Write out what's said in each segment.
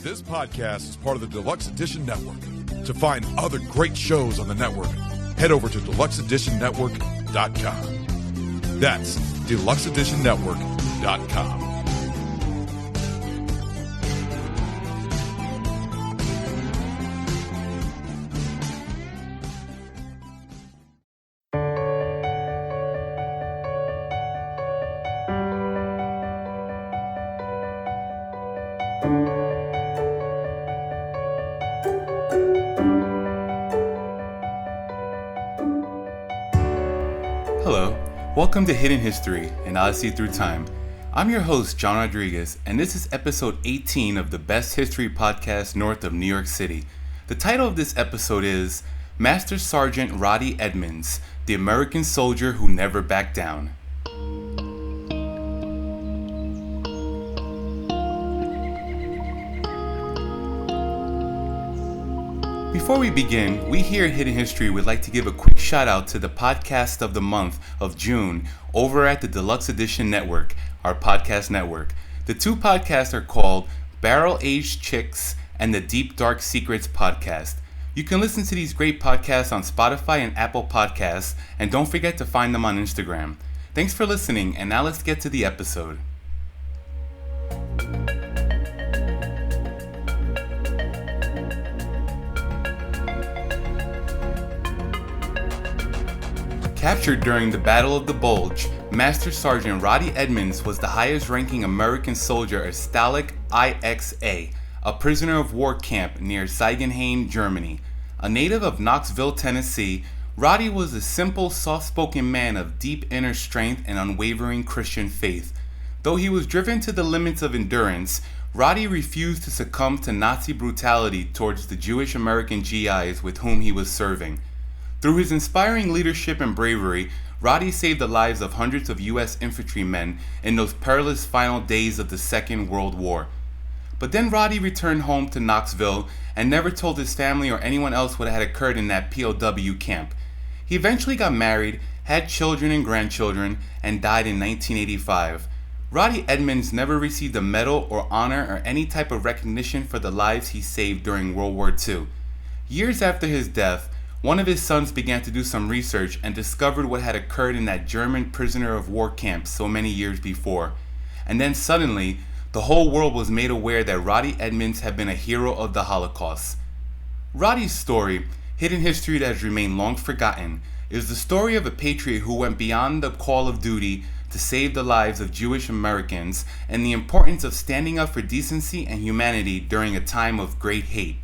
This podcast is part of the Deluxe Edition Network. To find other great shows on the network, head over to deluxeeditionnetwork.com. That's deluxeeditionnetwork.com. Hello, welcome to Hidden History and Odyssey Through Time. I'm your host, John Rodriguez, and this is episode 18 of the best history podcast north of New York City. The title of this episode is Master Sergeant Roddie Edmonds, the American soldier who never backed down. Before we begin, we here at Hidden History would like to give a quick shout out to the podcast of the month of June over at the Deluxe Edition Network, our podcast network. The two podcasts are called Barrel Aged Chicks and the Deep Dark Secrets podcast. You can listen to these great podcasts on Spotify and Apple Podcasts, and don't forget to find them on Instagram. Thanks for listening, and now let's get to the episode. Captured during the Battle of the Bulge, Master Sergeant Roddie Edmonds was the highest-ranking American soldier at Stalag IXA, a prisoner of war camp near Ziegenhain, Germany. A native of Knoxville, Tennessee, Roddie was a simple, soft-spoken man of deep inner strength and unwavering Christian faith. Though he was driven to the limits of endurance, Roddie refused to succumb to Nazi brutality towards the Jewish American GIs with whom he was serving. Through his inspiring leadership and bravery, Roddie saved the lives of hundreds of U.S. infantrymen in those perilous final days of the Second World War. But then Roddie returned home to Knoxville and never told his family or anyone else what had occurred in that POW camp. He eventually got married, had children and grandchildren, and died in 1985. Roddie Edmonds never received a medal or honor or any type of recognition for the lives he saved during World War II. Years after his death, one of his sons began to do some research and discovered what had occurred in that German prisoner of war camp so many years before. And then suddenly, the whole world was made aware that Roddie Edmonds had been a hero of the Holocaust. Roddie's story, hidden history that has remained long forgotten, is the story of a patriot who went beyond the call of duty to save the lives of Jewish Americans and the importance of standing up for decency and humanity during a time of great hate.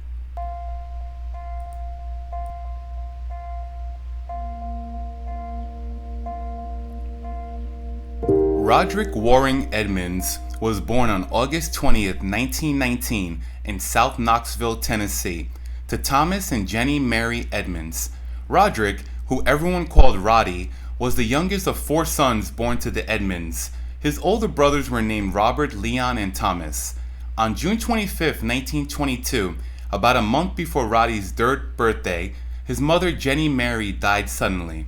Roderick Waring Edmonds was born on August 20th, 1919 in South Knoxville, Tennessee, to Thomas and Jenny Mary Edmonds. Roderick, who everyone called Roddie, was the youngest of four sons born to the Edmonds. His older brothers were named Robert, Leon, and Thomas. On June 25th, 1922, about a month before Roddie's third birthday, his mother Jenny Mary died suddenly.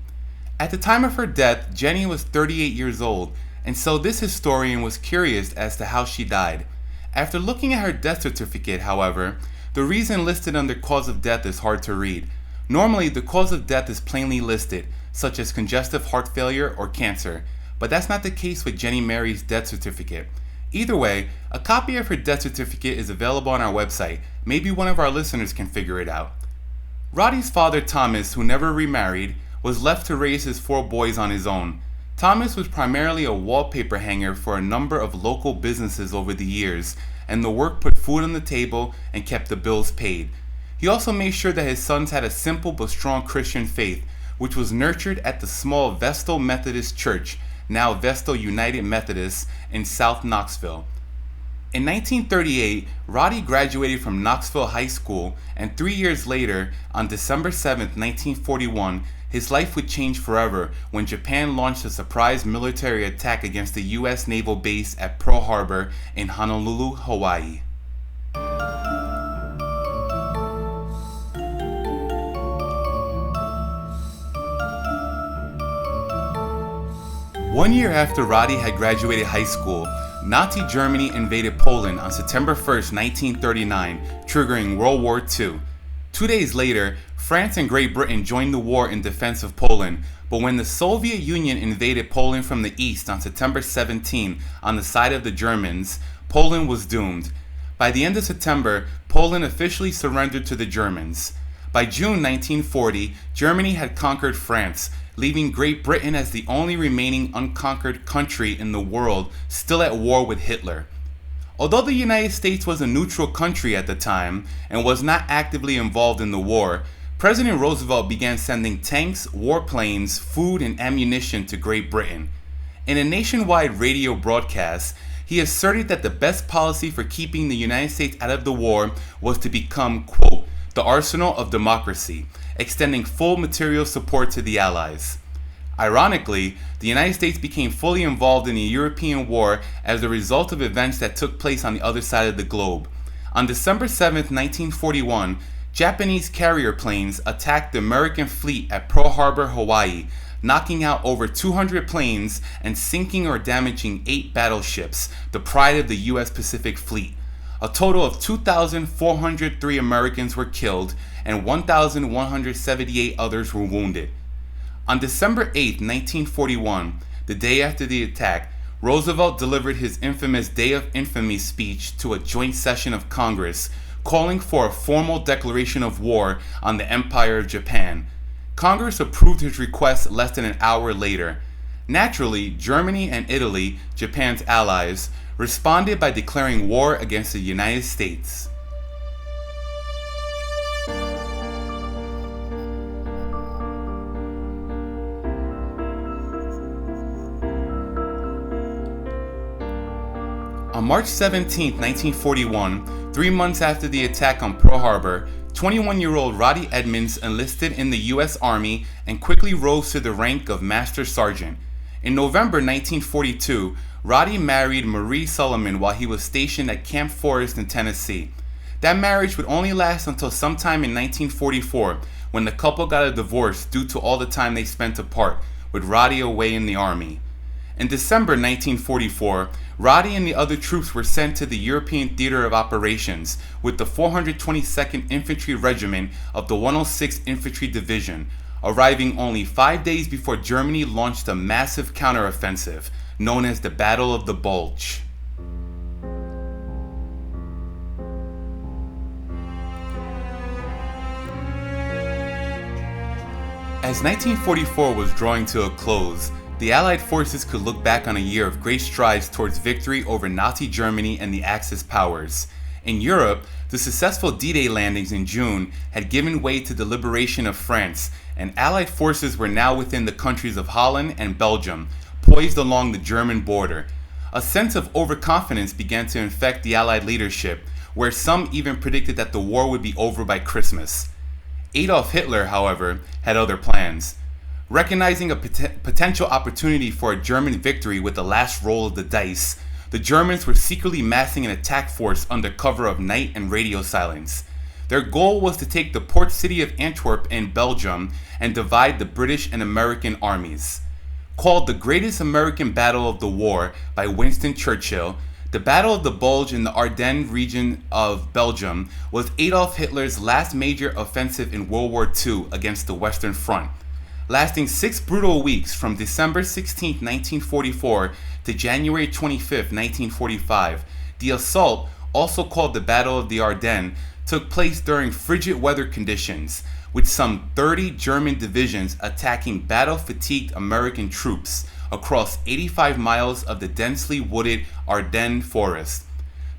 At the time of her death, Jenny was 38 years old, and so this historian was curious as to how she died. After looking at her death certificate, however, the reason listed under cause of death is hard to read. Normally, the cause of death is plainly listed, such as congestive heart failure or cancer, but that's not the case with Jenny Mary's death certificate. Either way, a copy of her death certificate is available on our website. Maybe one of our listeners can figure it out. Roddie's father, Thomas, who never remarried, was left to raise his four boys on his own. Thomas was primarily a wallpaper hanger for a number of local businesses over the years, and the work put food on the table and kept the bills paid. He also made sure that his sons had a simple but strong Christian faith, which was nurtured at the small Vestal Methodist Church, now Vestal United Methodist, in South Knoxville. In 1938, Roddie graduated from Knoxville High School, and 3 years later, on December 7, 1941, his life would change forever when Japan launched a surprise military attack against the U.S. naval base at Pearl Harbor in Honolulu, Hawaii. One year after Roddie had graduated high school, Nazi Germany invaded Poland on September 1st, 1939, triggering World War II. 2 days later, France and Great Britain joined the war in defense of Poland, but when the Soviet Union invaded Poland from the east on September 17 on the side of the Germans, Poland was doomed. By the end of September, Poland officially surrendered to the Germans. By June 1940, Germany had conquered France, leaving Great Britain as the only remaining unconquered country in the world still at war with Hitler. Although the United States was a neutral country at the time and was not actively involved in the war, President Roosevelt began sending tanks, warplanes, food, and ammunition to Great Britain. In a nationwide radio broadcast, he asserted that the best policy for keeping the United States out of the war was to become, quote, the arsenal of democracy, extending full material support to the Allies. Ironically, the United States became fully involved in the European war as a result of events that took place on the other side of the globe. On December 7, 1941, Japanese carrier planes attacked the American fleet at Pearl Harbor, Hawaii, knocking out over 200 planes and sinking or damaging 8 battleships, the pride of the U.S. Pacific Fleet. A total of 2,403 Americans were killed and 1,178 others were wounded. On December 8, 1941, the day after the attack, Roosevelt delivered his infamous Day of Infamy speech to a joint session of Congress, calling for a formal declaration of war on the Empire of Japan. Congress approved his request less than an hour later. Naturally, Germany and Italy, Japan's allies, responded by declaring war against the United States. On March 17, 1941, 3 months after the attack on Pearl Harbor, 21-year-old Roddie Edmonds enlisted in the U.S. Army and quickly rose to the rank of Master Sergeant. In November 1942, Roddie married Marie Solomon while he was stationed at Camp Forrest in Tennessee. That marriage would only last until sometime in 1944, when the couple got a divorce due to all the time they spent apart, with Roddie away in the Army. In December 1944, Roddie and the other troops were sent to the European Theater of Operations with the 422nd Infantry Regiment of the 106th Infantry Division, arriving only 5 days before Germany launched a massive counteroffensive, known as the Battle of the Bulge. As 1944 was drawing to a close, the Allied forces could look back on a year of great strides towards victory over Nazi Germany and the Axis powers. In Europe, the successful D-Day landings in June had given way to the liberation of France, and Allied forces were now within the countries of Holland and Belgium, poised along the German border. A sense of overconfidence began to infect the Allied leadership, where some even predicted that the war would be over by Christmas. Adolf Hitler, however, had other plans. Recognizing a potential opportunity for a German victory with the last roll of the dice, the Germans were secretly massing an attack force under cover of night and radio silence. Their goal was to take the port city of Antwerp in Belgium and divide the British and American armies. Called the Greatest American Battle of the War by Winston Churchill, the Battle of the Bulge in the Ardennes region of Belgium was Adolf Hitler's last major offensive in World War II against the Western Front. Lasting 6 brutal weeks from December 16, 1944 to January 25, 1945, the assault, also called the Battle of the Ardennes, took place during frigid weather conditions, with some 30 German divisions attacking battle-fatigued American troops across 85 miles of the densely wooded Ardennes forest.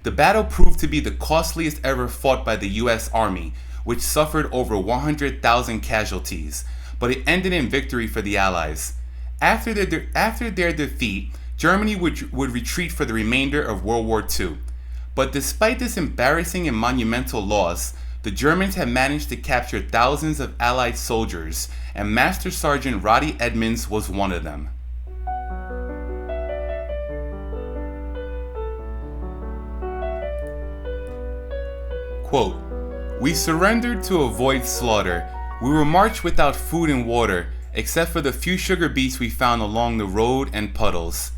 The battle proved to be the costliest ever fought by the U.S. Army, which suffered over 100,000 casualties, but it ended in victory for the Allies. After their defeat, Germany would retreat for the remainder of World War II. But despite this embarrassing and monumental loss, the Germans had managed to capture thousands of Allied soldiers, and Master Sergeant Roddie Edmonds was one of them. Quote, "We surrendered to avoid slaughter. We were marched without food and water, except for the few sugar beets we found along the road and puddles."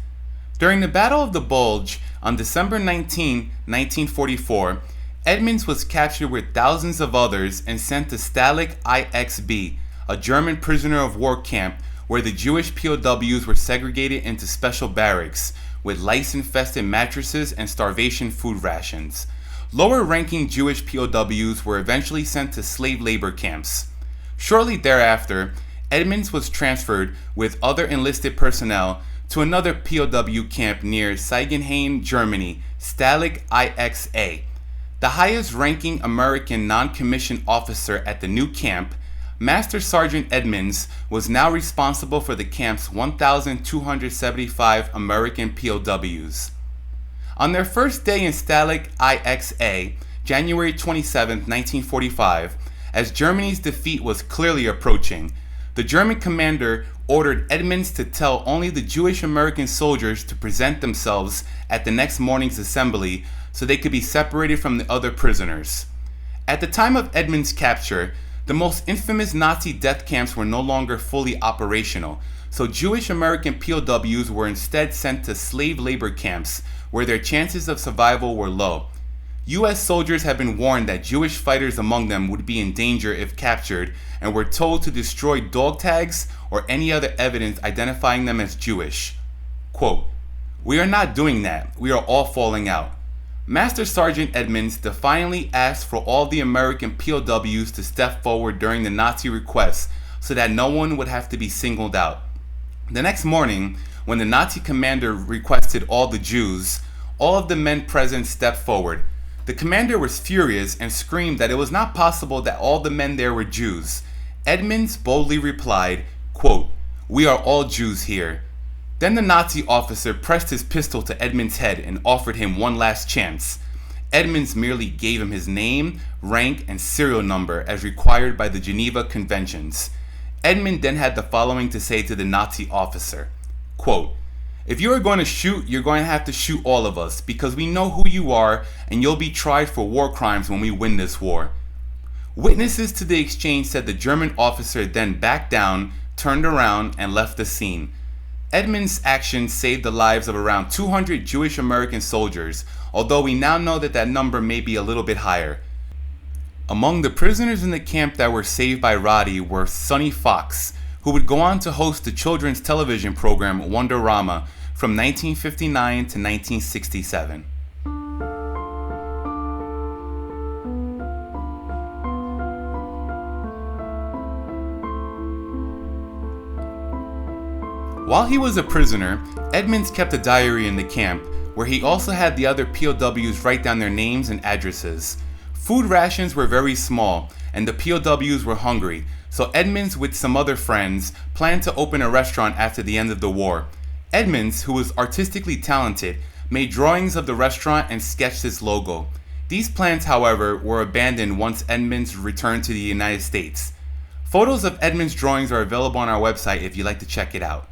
During the Battle of the Bulge, On December 19, 1944, Edmonds was captured with thousands of others and sent to Stalag IXB, a German prisoner of war camp where the Jewish POWs were segregated into special barracks with lice-infested mattresses and starvation food rations. Lower-ranking Jewish POWs were eventually sent to slave labor camps. Shortly thereafter, Edmonds was transferred with other enlisted personnel to another POW camp near Siegenhain, Germany, Stalag IXA. The highest-ranking American non-commissioned officer at the new camp, Master Sergeant Edmonds, was now responsible for the camp's 1,275 American POWs. On their first day in Stalag IXA, January 27, 1945, as Germany's defeat was clearly approaching, the German commander ordered Edmonds to tell only the Jewish American soldiers to present themselves at the next morning's assembly so they could be separated from the other prisoners. At the time of Edmonds' capture, the most infamous Nazi death camps were no longer fully operational, so Jewish American POWs were instead sent to slave labor camps where their chances of survival were low. U.S. soldiers had been warned that Jewish fighters among them would be in danger if captured and were told to destroy dog tags or any other evidence identifying them as Jewish. Quote, "We are not doing that. We are all falling out." Master Sergeant Edmonds defiantly asked for all the American POWs to step forward during the Nazi request so that no one would have to be singled out. The next morning, when the Nazi commander requested all the Jews, all of the men present stepped forward. The commander was furious and screamed that it was not possible that all the men there were Jews. Edmonds boldly replied, quote, "We are all Jews here." Then the Nazi officer pressed his pistol to Edmonds' head and offered him one last chance. Edmonds merely gave him his name, rank, and serial number as required by the Geneva Conventions. Edmonds then had the following to say to the Nazi officer, quote, "If you are going to shoot, you're going to have to shoot all of us because we know who you are and you'll be tried for war crimes when we win this war." Witnesses to the exchange said the German officer then backed down, turned around, and left the scene. Edmonds' actions saved the lives of around 200 Jewish American soldiers, although we now know that that number may be a little bit higher. Among the prisoners in the camp that were saved by Roddie were Sonny Fox, who would go on to host the children's television program Wonderama from 1959 to 1967. While he was a prisoner, Edmonds kept a diary in the camp, where he also had the other POWs write down their names and addresses. Food rations were very small, and the POWs were hungry, so Edmonds, with some other friends, planned to open a restaurant after the end of the war. Edmonds, who was artistically talented, made drawings of the restaurant and sketched its logo. These plans, however, were abandoned once Edmonds returned to the United States. Photos of Edmonds' drawings are available on our website if you'd like to check it out.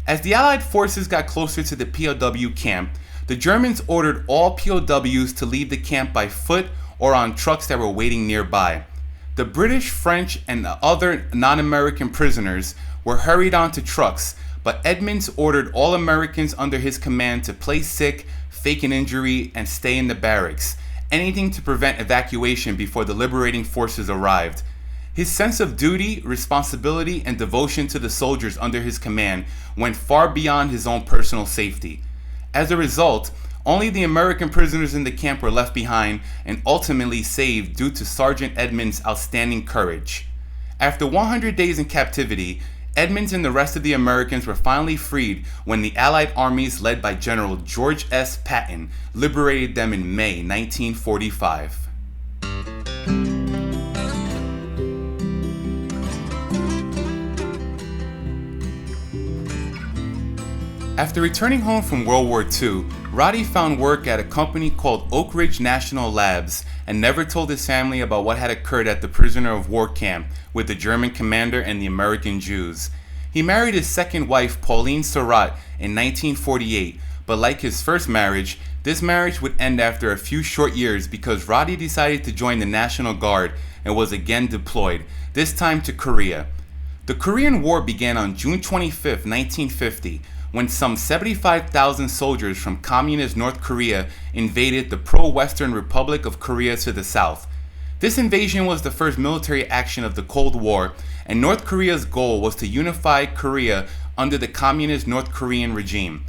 As the Allied forces got closer to the POW camp, the Germans ordered all POWs to leave the camp by foot or on trucks that were waiting nearby. The British, French, and other non-American prisoners were hurried onto trucks, but Edmonds ordered all Americans under his command to play sick, fake an injury, and stay in the barracks, anything to prevent evacuation before the liberating forces arrived. His sense of duty, responsibility, and devotion to the soldiers under his command went far beyond his own personal safety. As a result, only the American prisoners in the camp were left behind and ultimately saved due to Sergeant Edmonds' outstanding courage. After 100 days in captivity, Edmonds and the rest of the Americans were finally freed when the Allied armies led by General George S. Patton liberated them in May 1945. After returning home from World War II, Roddie found work at a company called Oak Ridge National Labs and never told his family about what had occurred at the prisoner of war camp with the German commander and the American Jews. He married his second wife, Pauline Surratt, in 1948, but like his first marriage, this marriage would end after a few short years because Roddie decided to join the National Guard and was again deployed, this time to Korea. The Korean War began on June 25, 1950, when some 75,000 soldiers from Communist North Korea invaded the pro-Western Republic of Korea to the south. This invasion was the first military action of the Cold War, and North Korea's goal was to unify Korea under the Communist North Korean regime.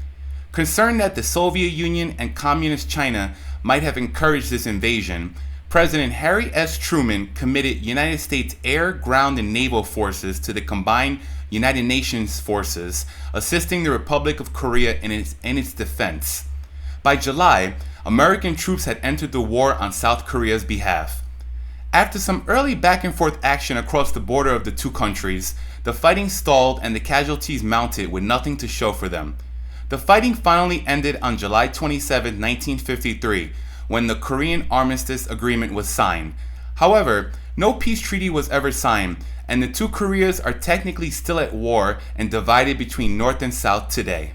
Concerned that the Soviet Union and Communist China might have encouraged this invasion, President Harry S. Truman committed United States air, ground, and naval forces to the combined United Nations forces, assisting the Republic of Korea in its defense. By July, American troops had entered the war on South Korea's behalf. After some early back-and-forth action across the border of the two countries, the fighting stalled and the casualties mounted with nothing to show for them. The fighting finally ended on July 27, 1953, when the Korean Armistice Agreement was signed. However, no peace treaty was ever signed, and the two Koreas are technically still at war and divided between North and South today.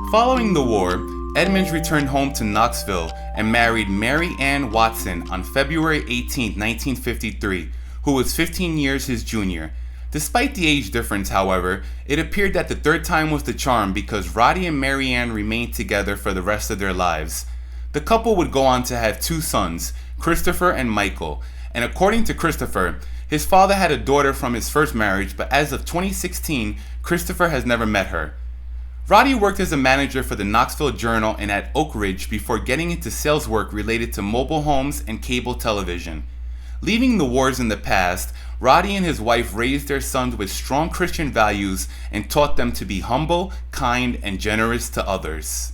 Following the war, Edmonds returned home to Knoxville and married Mary Ann Watson on February 18, 1953, who was 15 years his junior. Despite the age difference, however, it appeared that the third time was the charm because Roddie and Mary Ann remained together for the rest of their lives. The couple would go on to have two sons, Christopher and Michael, and according to Christopher, his father had a daughter from his first marriage, but as of 2016, Christopher has never met her. Roddie worked as a manager for the Knoxville Journal and at Oak Ridge before getting into sales work related to mobile homes and cable television. Leaving the wars in the past, Roddie and his wife raised their sons with strong Christian values and taught them to be humble, kind, and generous to others.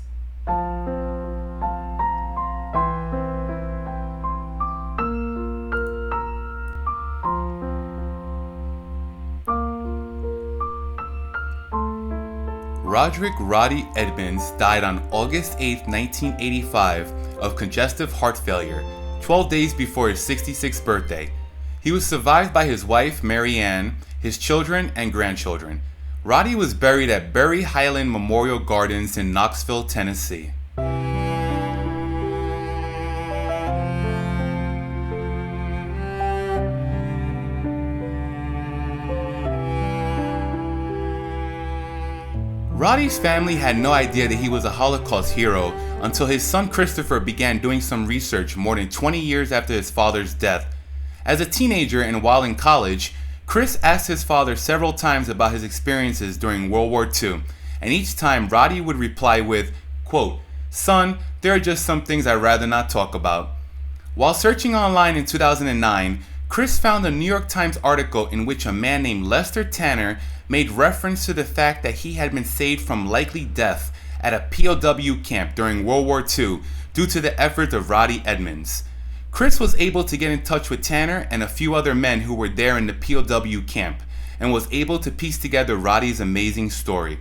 Roddie Edmonds died on August 8, 1985 of congestive heart failure, 12 days before his 66th birthday. He was survived by his wife, Mary Ann, his children, and grandchildren. Roddie was buried at Berry Highland Memorial Gardens in Knoxville, Tennessee. Roddie's family had no idea that he was a Holocaust hero until his son Christopher began doing some research more than 20 years after his father's death. As a teenager and while in college, Chris asked his father several times about his experiences during World War II, and each time Roddie would reply with, quote, "Son, there are just some things I'd rather not talk about." While searching online in 2009, Chris found a New York Times article in which a man named Lester Tanner made reference to the fact that he had been saved from likely death at a POW camp during World War II due to the efforts of Roddie Edmonds. Chris was able to get in touch with Tanner and a few other men who were there in the POW camp and was able to piece together Roddie's amazing story.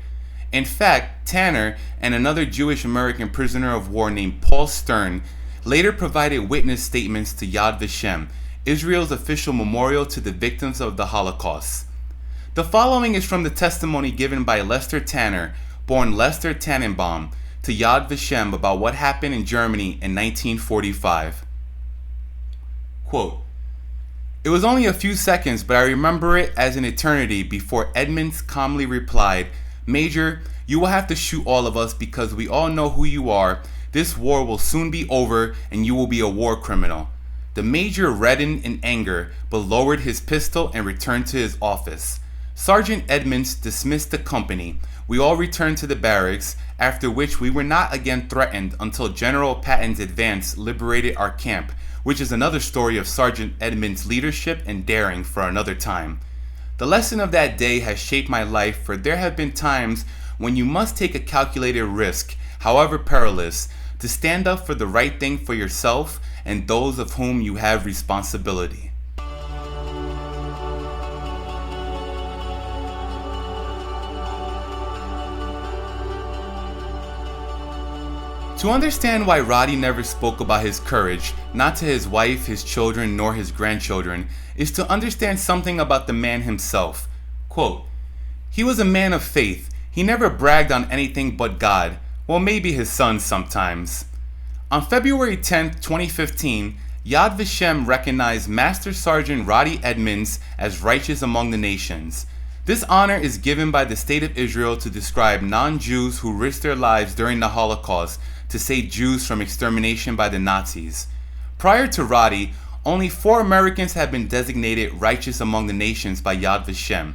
In fact, Tanner and another Jewish American prisoner of war named Paul Stern later provided witness statements to Yad Vashem, Israel's official memorial to the victims of the Holocaust. The following is from the testimony given by Lester Tanner, born Lester Tannenbaum, to Yad Vashem about what happened in Germany in 1945. Quote, "It was only a few seconds, but I remember it as an eternity before Edmonds calmly replied, 'Major, you will have to shoot all of us because we all know who you are. This war will soon be over and you will be a war criminal.' The major reddened in anger, but lowered his pistol and returned to his office. Sergeant Edmonds dismissed the company. We all returned to the barracks, after which we were not again threatened until General Patton's advance liberated our camp, which is another story of Sergeant Edmonds' leadership and daring for another time. The lesson of that day has shaped my life, for there have been times when you must take a calculated risk, however perilous, to stand up for the right thing for yourself and those of whom you have responsibility." To understand why Roddie never spoke about his courage, not to his wife, his children, nor his grandchildren, is to understand something about the man himself. Quote, "He was a man of faith. He never bragged on anything but God. Well, maybe his sons sometimes." On February 10, 2015, Yad Vashem recognized Master Sergeant Roddie Edmonds as righteous among the nations. This honor is given by the State of Israel to describe non-Jews who risked their lives during the Holocaust to save Jews from extermination by the Nazis. Prior to Roddie, only 4 Americans had been designated righteous among the nations by Yad Vashem.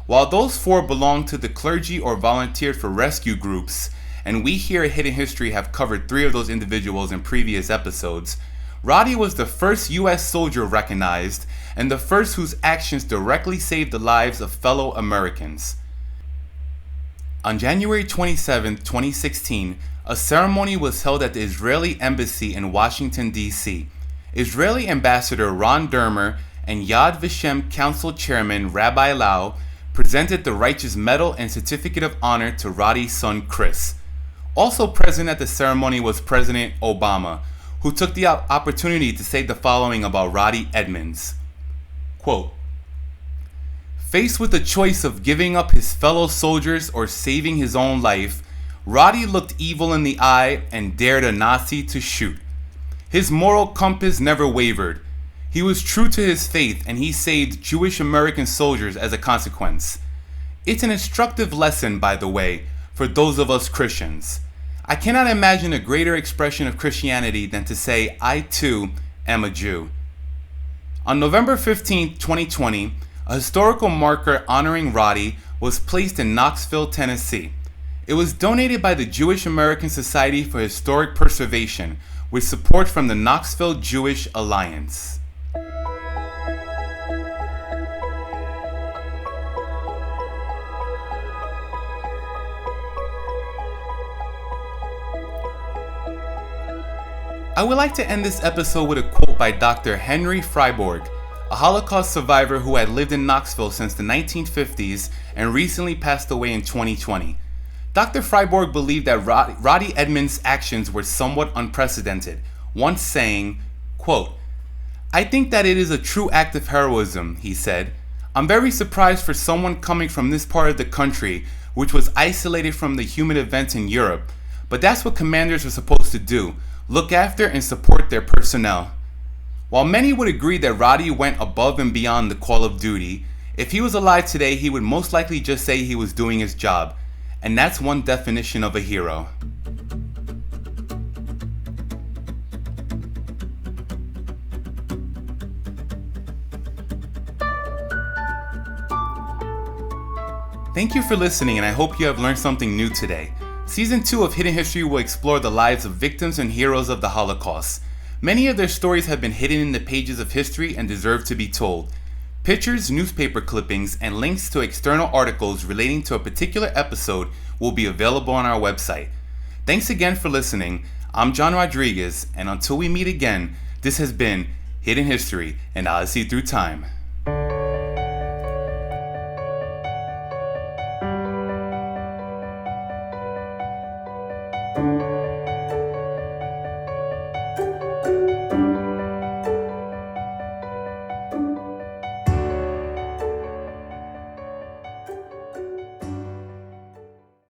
While those 4 belonged to the clergy or volunteered for rescue groups, and we here at Hidden History have covered 3 of those individuals in previous episodes, Roddie was the first U.S. soldier recognized and the first whose actions directly saved the lives of fellow Americans. On January 27, 2016, a ceremony was held at the Israeli Embassy in Washington, D.C. Israeli Ambassador Ron Dermer and Yad Vashem Council Chairman Rabbi Lau presented the Righteous Medal and Certificate of Honor to Roddie's son Chris. Also present at the ceremony was President Obama, who took the opportunity to say the following about Roddie Edmonds. Quote, "Faced with the choice of giving up his fellow soldiers or saving his own life, Roddie looked evil in the eye and dared a Nazi to shoot. His moral compass never wavered. He was true to his faith and he saved Jewish American soldiers as a consequence. It's an instructive lesson, by the way, for those of us Christians. I cannot imagine a greater expression of Christianity than to say, I too am a Jew." On November 15, 2020, a historical marker honoring Roddie was placed in Knoxville, Tennessee. It was donated by the Jewish American Society for Historic Preservation, with support from the Knoxville Jewish Alliance. I would like to end this episode with a quote by Dr. Henry Freiburg, a Holocaust survivor who had lived in Knoxville since the 1950s and recently passed away in 2020. Dr. Freiburg believed that Roddie Edmonds' actions were somewhat unprecedented, once saying, quote, "I think that it is a true act of heroism," he said. "I'm very surprised for someone coming from this part of the country, which was isolated from the human events in Europe, but that's what commanders are supposed to do, look after and support their personnel." While many would agree that Roddie went above and beyond the call of duty, if he was alive today, he would most likely just say he was doing his job. And that's one definition of a hero. Thank you for listening, and I hope you have learned something new today. Season 2 of Hidden History will explore the lives of victims and heroes of the Holocaust. Many of their stories have been hidden in the pages of history and deserve to be told. Pictures, newspaper clippings, and links to external articles relating to a particular episode will be available on our website. Thanks again for listening. I'm John Rodriguez, and until we meet again, this has been Hidden History and Odyssey Through Time.